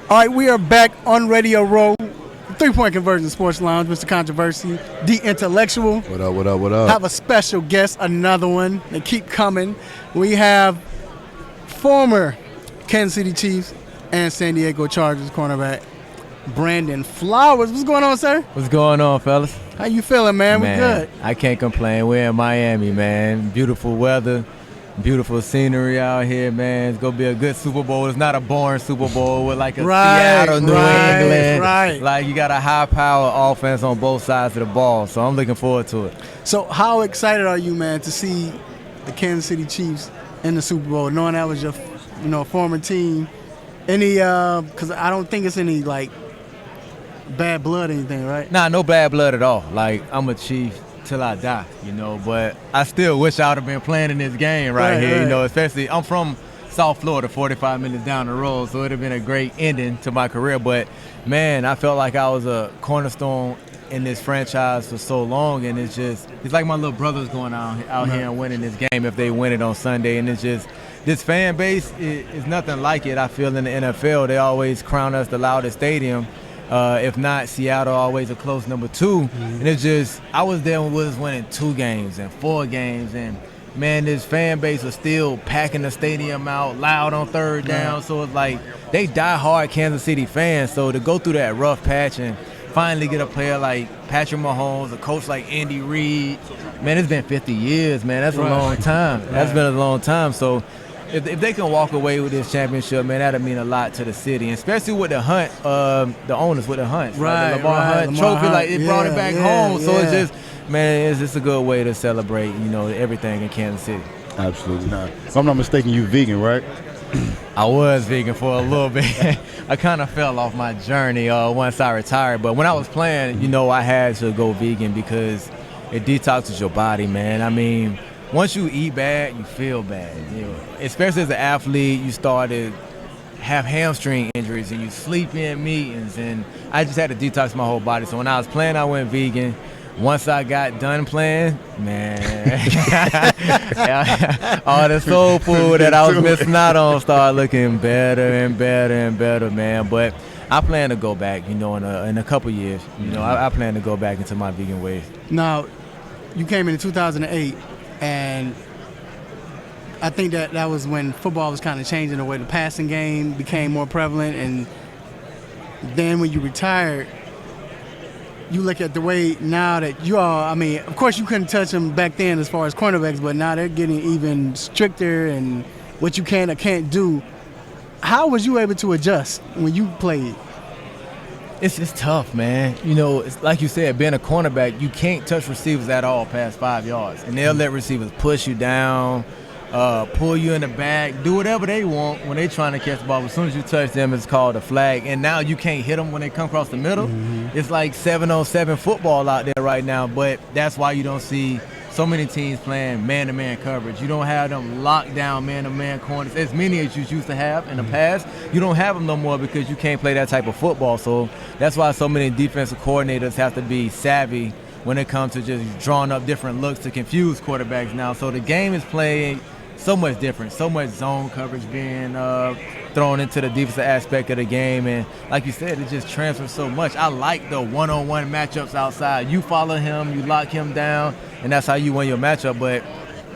All right, we are back on Radio Row. 3-Point Conversion Sports Lounge, Mr. Controversy, the intellectual. What up, what up, what up? Have a special guest, another one. They keep coming. We have former Kansas City Chiefs and San Diego Chargers cornerback Brandon Flowers. What's going on, sir? What's going on, fellas? How you feeling, man? We good. I can't complain. We're in Miami, man. Beautiful weather, beautiful scenery out here, man. It's going to be a good Super Bowl. It's not a boring Super Bowl with like a Seattle, New England. Right. Like you got a high-power offense on both sides of the ball, so I'm looking forward to it. So how excited are you, man, to see the Kansas City Chiefs in the Super Bowl, knowing that was your former team? Any because I don't think it's any, like, bad blood or anything, right? Nah, no bad blood at all. Like, I'm a Chief till I die, but I still wish I would have been playing in this game right here, right. Especially I'm from South Florida, 45 minutes down the road, so it would have been a great ending to my career. But, man, I felt like I was a cornerstone in this franchise for so long, and it's like my little brother's going out here and winning this game if they win it on Sunday. And it's just this fan base is nothing like it, I feel, in the NFL. They always crown us the loudest stadium. If not, Seattle always a close number 2. And it's just, I was there when we was winning 2 games and 4 games. And, man, this fan base was still packing the stadium out loud on third down. So it's like they die-hard Kansas City fans. So to go through that rough patch and finally get a player like Patrick Mahomes, a coach like Andy Reid, man, it's been 50 years, man. That's a long time. That's been a long time. So if they can walk away with this championship, man, that'll mean a lot to the city, and especially with the Hunt, the owners with the Hunts. Right, like the Lamar Hunt Lamar trophy, Hunt. like it brought it back home. So it's Yeah. just, man, it's just a good way to celebrate, everything in Kansas City. Absolutely not. If I'm not mistaken, you vegan, right? I was vegan for a little bit. I kind of fell off my journey once I retired. But when I was playing, I had to go vegan because it detoxes your body, man. I mean, once you eat bad, you feel bad. Especially as an athlete, you start to have hamstring injuries and you sleep in meetings. And I just had to detox my whole body. So when I was playing, I went vegan. Once I got done playing, man, all the soul food that I was missing out on started looking better and better and better, man. But I plan to go back, in a couple years. I plan to go back into my vegan ways. Now, you came in 2008, and I think that was when football was kind of changing the way the passing game became more prevalent. And then when you retired, you look at the way now that you all, I mean, of course you couldn't touch them back then as far as cornerbacks, but now they're getting even stricter and what you can or can't do. How was you able to adjust when you played? It's just tough, man. It's like you said, being a cornerback, you can't touch receivers at all past 5 yards. And they'll let receivers push you down, pull you in the back, do whatever they want when they're trying to catch the ball. As soon as you touch them, it's called a flag. And now you can't hit them when they come across the middle. It's like 7-on-7 football out there right now. But that's why you don't see so many teams playing man-to-man coverage. You don't have them locked down man-to-man corners as many as you used to have in the past. You don't have them no more because you can't play that type of football. So that's why so many defensive coordinators have to be savvy when it comes to just drawing up different looks to confuse quarterbacks now. So the game is playing so much different, so much zone coverage being thrown into the defensive aspect of the game. And like you said, it just transfers so much. I like the one-on-one matchups outside. You follow him, you lock him down, and that's how you win your matchup. But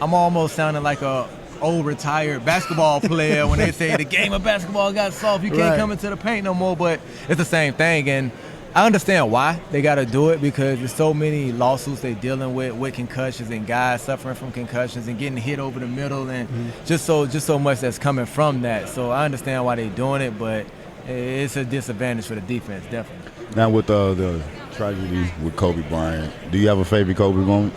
I'm almost sounding like a old retired basketball player when they say the game of basketball got soft. You can't come into the paint no more, but it's the same thing. And I understand why they got to do it because there's so many lawsuits they're dealing with concussions and guys suffering from concussions and getting hit over the middle and just so much that's coming from that. So I understand why they're doing it, but it's a disadvantage for the defense, definitely. Now with the tragedy with Kobe Bryant, do you have a favorite Kobe moment?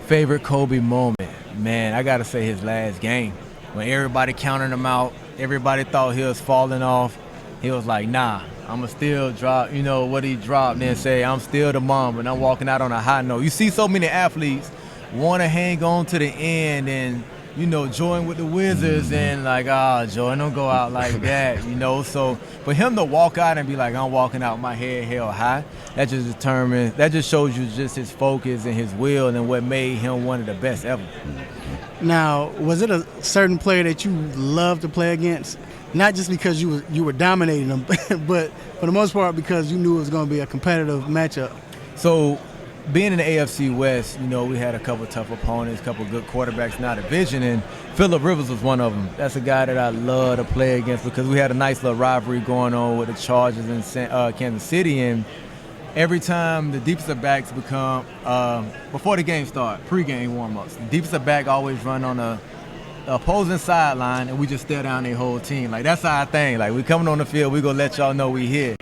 Favorite Kobe moment? Man, I got to say his last game. When everybody counted him out, everybody thought he was falling off. He was like, nah, I'm going to still drop, what he dropped and then say, I'm still the mom, and I'm walking out on a high note. You see so many athletes want to hang on to the end and, join with the Wizards and like, Jordan, don't go out like that, So for him to walk out and be like, I'm walking out with my head held high, that just shows you just his focus and his will and what made him one of the best ever. Now, was it a certain player that you loved to play against? not just because you were dominating them, but for the most part because you knew it was going to be a competitive matchup. So, being in the AFC West, we had a couple tough opponents, a couple good quarterbacks in our division, and Phillip Rivers was one of them. That's a guy that I love to play against because we had a nice little rivalry going on with the Chargers in Kansas City, and every time the defensive backs become, before the game start, pre-game warm-ups, the defensive back always run on the opposing sideline, and we just stare down their whole team. Like, that's our thing. Like, we coming on the field, we going to let y'all know we here.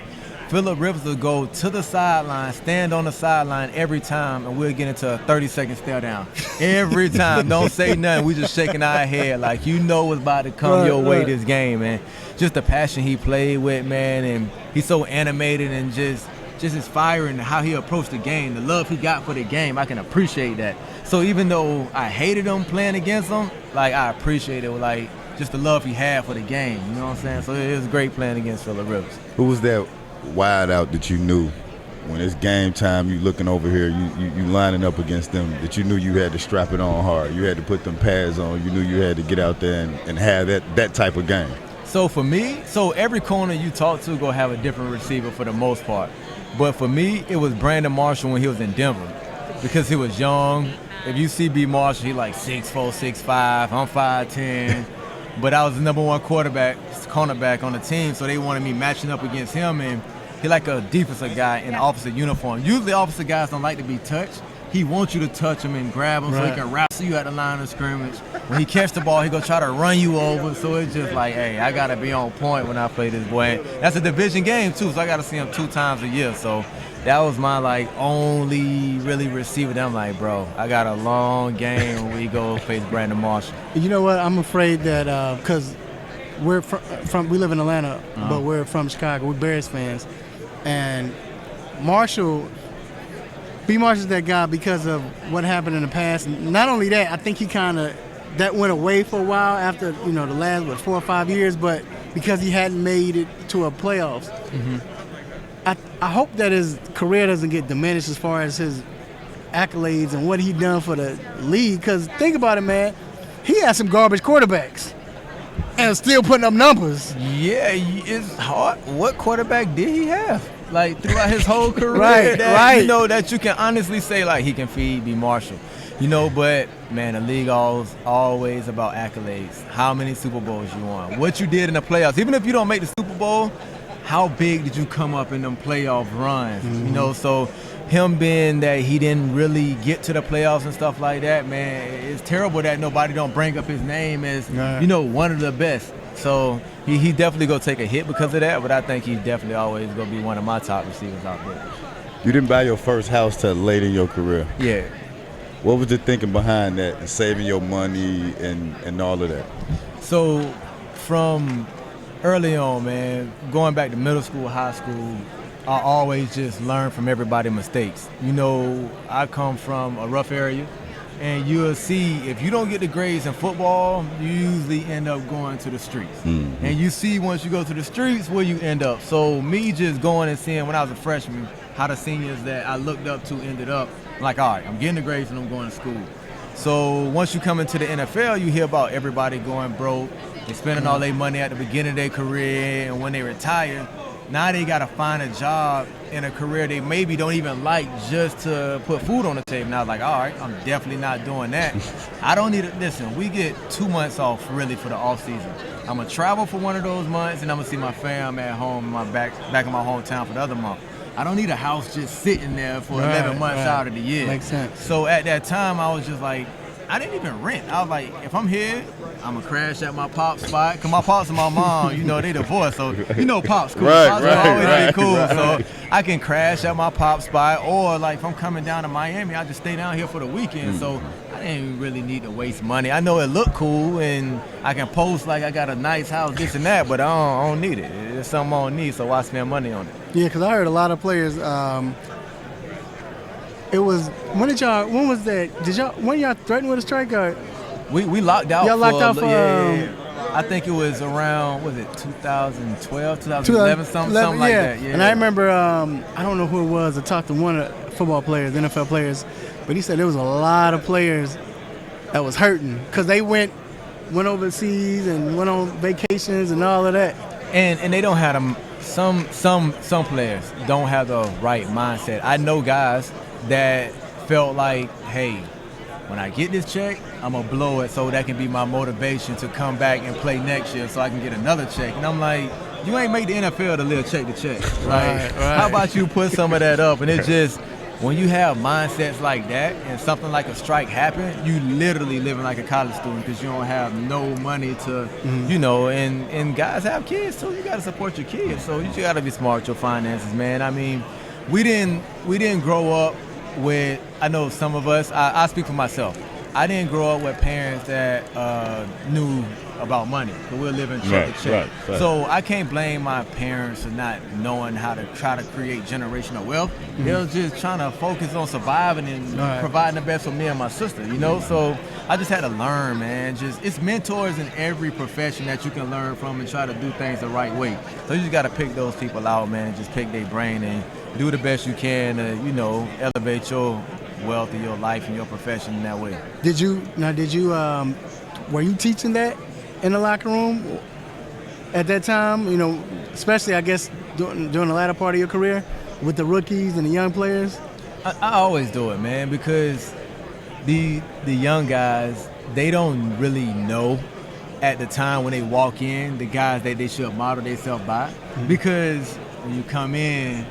Phillip Rivers will go to the sideline, stand on the sideline every time, and we'll get into a 30-second stare down. Every time. Don't say nothing. We just shaking our head like what's about to come your way this game, man. Just the passion he played with, man, and he's so animated and just his fire and how he approached the game, the love he got for the game, I can appreciate that. So even though I hated him playing against him, like, I appreciate it, like, just the love he had for the game, you know what I'm saying? So it was great playing against Phillip Rivers. Who was that wide out that you knew when it's game time, you looking over here, you lining up against them, that you knew you had to strap it on hard, you had to put them pads on, you knew you had to get out there and have that type of game? So for me, every corner you talk to go have a different receiver for the most part. But for me, it was Brandon Marshall when he was in Denver because he was young. If you see B. Marshall, he like 6'4", 6'5", I'm 5'10", but I was the number one cornerback on the team, so they wanted me matching up against him, and he like a defensive guy in an officer uniform. Usually officer guys don't like to be touched. He wants you to touch him and grab him so he can wrestle you at the line of scrimmage. When he catch the ball, he gonna try to run you over, so it's just like, hey, I gotta be on point when I play this boy. And that's a division game too, so I gotta see him 2 times a year, so that was my like only really receiver that I'm like, bro, I got a long game when we go face Brandon Marshall. You know what? I'm afraid that because we're we live in Atlanta, but we're from Chicago. We're Bears fans, and B. Marshall's that guy because of what happened in the past. Not only that, I think he that went away for a while after the last 4 or 5 years, but because he hadn't made it to a playoffs. Mm-hmm. I hope that his career doesn't get diminished as far as his accolades and what he done for the league. Because think about it, man. He had some garbage quarterbacks and still putting up numbers. Yeah, it's hard. What quarterback did he have? Like, throughout his whole career, right. That you can honestly say, like, he can feed B. Marshall. But, man, the league always about accolades. How many Super Bowls you won? What you did in the playoffs. Even if you don't make the Super Bowl, how big did you come up in them playoff runs? Mm-hmm. So him being that he didn't really get to the playoffs and stuff like that, man, it's terrible that nobody don't bring up his name as, one of the best. So he definitely going to take a hit because of that, but I think he's definitely always going to be one of my top receivers out there. You didn't buy your first house till late in your career. Yeah. What was the thinking behind that and saving your money and all of that? So from early on, man, going back to middle school, high school, I always just learn from everybody's mistakes. I come from a rough area, and you'll see if you don't get the grades in football, you usually end up going to the streets. Mm-hmm. And you see once you go to the streets where you end up. So me just going and seeing when I was a freshman how the seniors that I looked up to ended up, like, all right, I'm getting the grades and I'm going to school. So once you come into the NFL, you hear about everybody going broke. They're spending all their money at the beginning of their career, and when they retire, now they got to find a job in a career they maybe don't even like just to put food on the table. And I was like, all right, I'm definitely not doing that. I don't need it. Listen, we get 2 months off really for the off season. I'm going to travel for one of those months, and I'm going to see my fam at home, back in my hometown for the other month. I don't need a house just sitting there for 11 months out of the year. Makes sense. So at that time, I was just like, I didn't even rent. I was like, if I'm here, I'm going to crash at my pop's spot. Because my pops and my mom, they divorced. So, pop's cool. Pops will always be cool. So I can crash at my pop's spot. Or, like, if I'm coming down to Miami, I just stay down here for the weekend. So I didn't really need to waste money. I know it looked cool, and I can post like I got a nice house, this and that, but I don't need it. It's something I don't need, so why spend money on it? Yeah, because I heard a lot of players. It was when was that? When y'all threatened with a strike? Or? We locked out. Y'all locked out for. I think it was around 2012, 2011, something like that. Yeah. And I remember I don't know who it was. I talked to one of the football players, NFL players, but he said there was a lot of players that was hurting because they went went overseas and went on vacations and all of that. And they don't have them. Some players don't have the right mindset. I know guys that felt like, hey, when I get this check, I'm gonna blow it so that can be my motivation to come back and play next year so I can get another check. And I'm like, you ain't make the NFL to live check to check. Right. How about you put some of that up? And it's just, when you have mindsets like that and something like a strike happen, you literally living like a college student because you don't have no money to, and guys have kids, so you got to support your kids. So you got to be smart with your finances, man. I mean, we didn't grow up with, I know some of us, I speak for myself. I didn't grow up with parents that knew about money, because we're living check to check. Right. So I can't blame my parents for not knowing how to try to create generational wealth. Mm-hmm. They was just trying to focus on surviving and providing the best for me and my sister, So I just had to learn, man. It's mentors in every profession that you can learn from and try to do things the right way. So you just got to pick those people out, man, and just pick their brain and do the best you can to, elevate your wealth in your life and your profession in that way. Were you teaching that in the locker room at that time? Especially, I guess, during the latter part of your career with the rookies and the young players? I always do it, man, because the young guys, they don't really know at the time when they walk in the guys that they should model themselves by. Mm-hmm. Because when you come in,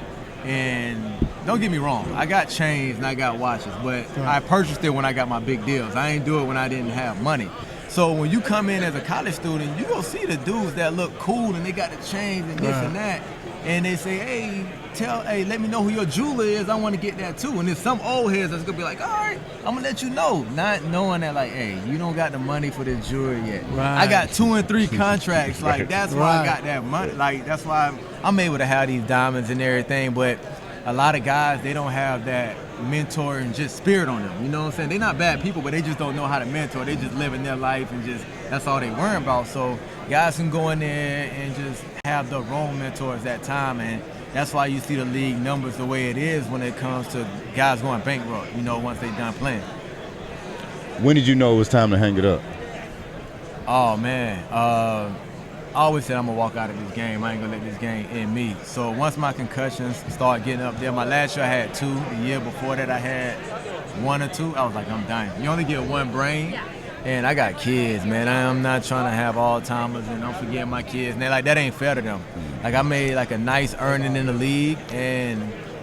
and don't get me wrong, I got chains and I got watches, but I purchased it when I got my big deals. I ain't do it when I didn't have money. So when you come in as a college student, you gonna see the dudes that look cool and they got the chains and this and that, and they say, hey, let me know who your jeweler is. I want to get that too. And there's some old heads that's gonna be like, all right, I'm gonna let you know, not knowing that, like, hey, you don't got the money for this jewelry yet. Right. I got 2 and 3 contracts. Like, that's why I got that money. Like, that's why I'm able to have these diamonds and everything. But a lot of guys, they don't have that mentor and just spirit on them. You know what I'm saying? They're not bad people, but they just don't know how to mentor. They just living their life and just, that's all they worry about. So guys can go in there and just have the wrong mentors at time, and that's why you see the league numbers the way it is when it comes to guys going bankrupt, once they done playing. When did you know it was time to hang it up? Oh, man. I always said I'm going to walk out of this game. I ain't going to let this game end me. So once my concussions started getting up there, my last year I had 2. The year before that I had 1 or 2. I was like, I'm dying. You only get one brain. And I got kids, man. I'm not trying to have Alzheimer's and I'm forgetting my kids. And they're like, that ain't fair to them. Like, I made like a nice earning in the league, and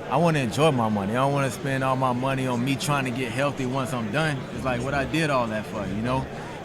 I want to enjoy my money. I don't want to spend all my money on me trying to get healthy once I'm done. It's like what I did all that for,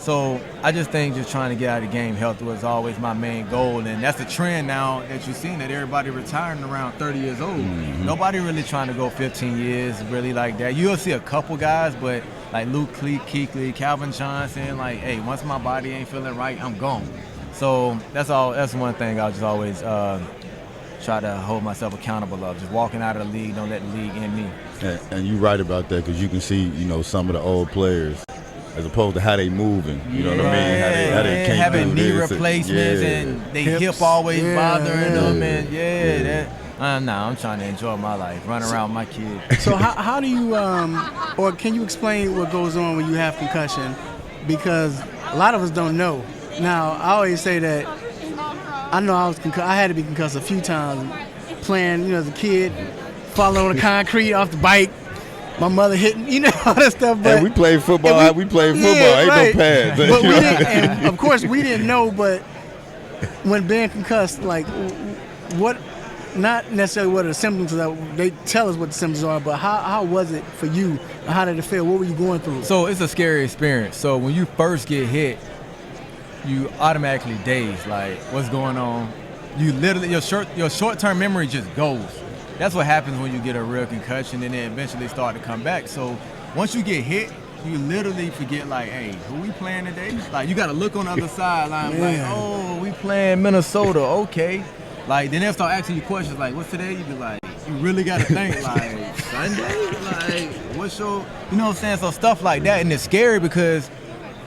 So I just think just trying to get out of the game healthy was always my main goal. And that's the trend now that you're seeing, that everybody retiring around 30 years old. Mm-hmm. Nobody really trying to go 15 years really like that. You'll see a couple guys, but like Luke Kuechly, Calvin Johnson, like, hey, once my body ain't feeling right, I'm gone. So that's one thing I'll just always try to hold myself accountable of, just walking out of the league, don't let the league end me. And you're right about that, because you can see, some of the old players, as opposed to how they moving, you know what I mean? How they can't having do knee this. replacements and they hip always bothering them, and I'm trying to enjoy my life, run around with my kids. So how do you, or can you explain what goes on when you have concussion? Because a lot of us don't know. Now, I always say that I know I had to be concussed a few times playing, as a kid, falling on the concrete off the bike. My mother hitting, all that stuff. But and we played football. Ain't no pads. But we didn't, and of course we didn't know. But when being concussed, like, what? Not necessarily what are the symptoms are. They tell us what the symptoms are, but how was it for you? How did it feel? What were you going through? So it's a scary experience. So when you first get hit, you automatically dazed. Like, what's going on? You literally, your short-term memory just goes. That's what happens when you get a real concussion, and then eventually start to come back. So once you get hit, you literally forget, like, hey, who we playing today? Like, you got to look on the other sideline, like, oh, we playing Minnesota, okay. Like, then they'll start asking you questions like, what's today? You be like, you really got to think, like, Sunday? Like, what's your, you know what I'm saying? So stuff like that, and it's scary because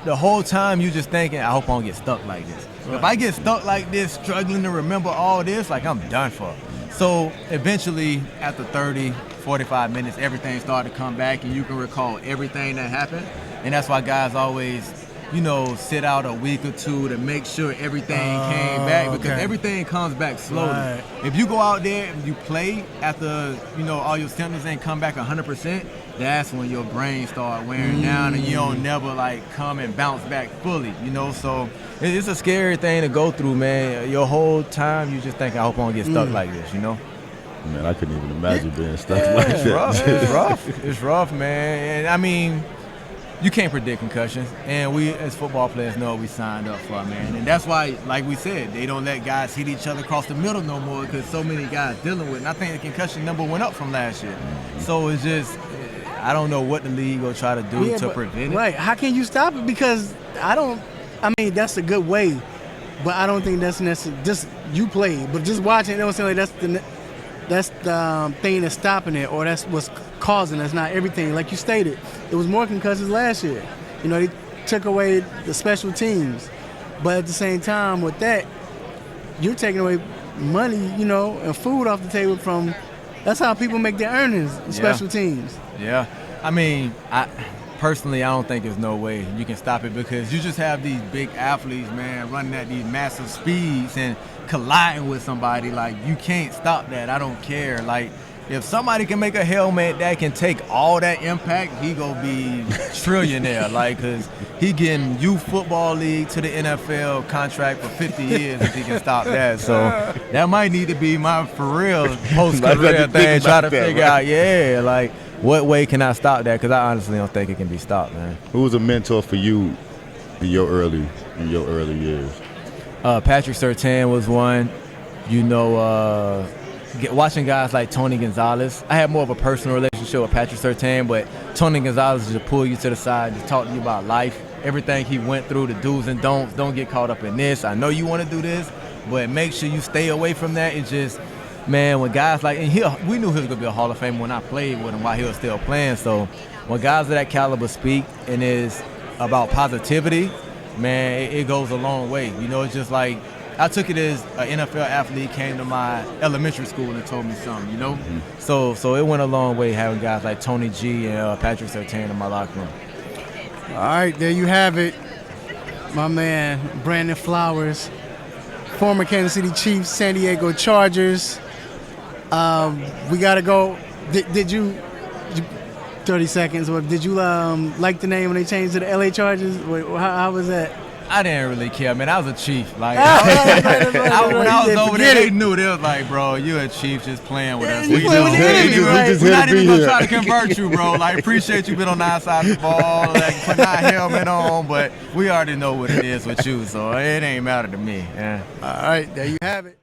the whole time you just thinking, I hope I don't get stuck like this. Right. If I get stuck like this, struggling to remember all this, like, I'm done for. So eventually, after 30, 45 minutes, everything started to come back, and you can recall everything that happened. And that's why guys always, sit out a week or two to make sure everything came back, because okay. everything comes back slowly. Right. If you go out there and you play after, all your symptoms ain't come back 100%, that's when your brain start wearing down and you don't never come and bounce back fully, So it's a scary thing to go through, man. Your whole time you just think, I hope I don't get stuck like this, Man, I couldn't even imagine being stuck like that. It's rough. It's rough, man. And I mean, you can't predict concussions, and we as football players know what we signed up for, man. And that's why, like we said, they don't let guys hit each other across the middle no more, because so many guys dealing with it. And I think the concussion number went up from last year. So it's just, I don't know what the league will try to do to prevent it. Right. How can you stop it? Because that's a good way, but I don't think that's necessary. Just you play, but just watching, it don't seem like that's the thing that's stopping it, or that's what's causing it. It's not everything. Like you stated, it was more concussions last year. They took away the special teams. But at the same time, with that, you're taking away money, and food off the table from – that's how people make their earnings in special teams. Yeah. I mean, personally, I don't think there's no way you can stop it, because you just have these big athletes, man, running at these massive speeds and colliding with somebody. You can't stop that. I don't care. If somebody can make a helmet that can take all that impact, he gonna be trillionaire. Because he getting youth football league to the NFL contract for 50 years if he can stop that. So that might need to be my for real post-career thing. Try to figure out, what way can I stop that? Because I honestly don't think it can be stopped, man. Who was a mentor for you in your early years? Patrick Surtain was one. Watching guys like Tony Gonzalez, I had more of a personal relationship with Patrick Surtain, but Tony Gonzalez just pull you to the side, just talk to you about life, everything he went through, the do's and don'ts. Don't get caught up in this. I know you want to do this, but make sure you stay away from that. It's just, man, when guys we knew he was going to be a Hall of Famer when I played with him while he was still playing. So when guys of that caliber speak and is about positivity, man, it goes a long way. It's just like, I took it as an NFL athlete came to my elementary school and told me something, So it went a long way having guys like Tony G and Patrick Surtain in my locker room. All right, there you have it. My man, Brandon Flowers, former Kansas City Chiefs, San Diego Chargers. We got to go. Did you 30 seconds, or did you like the name when they changed to the LA Chargers? How was that? I didn't really care, man. I was a Chief. When I was over there, they knew. They was like, bro, you're a Chief just playing with us. We're not even going to try to convert you, bro. Appreciate you being on the outside of the ball, putting our helmet on, but we already know what it is with you, so it ain't matter to me. Yeah. All right, there you have it.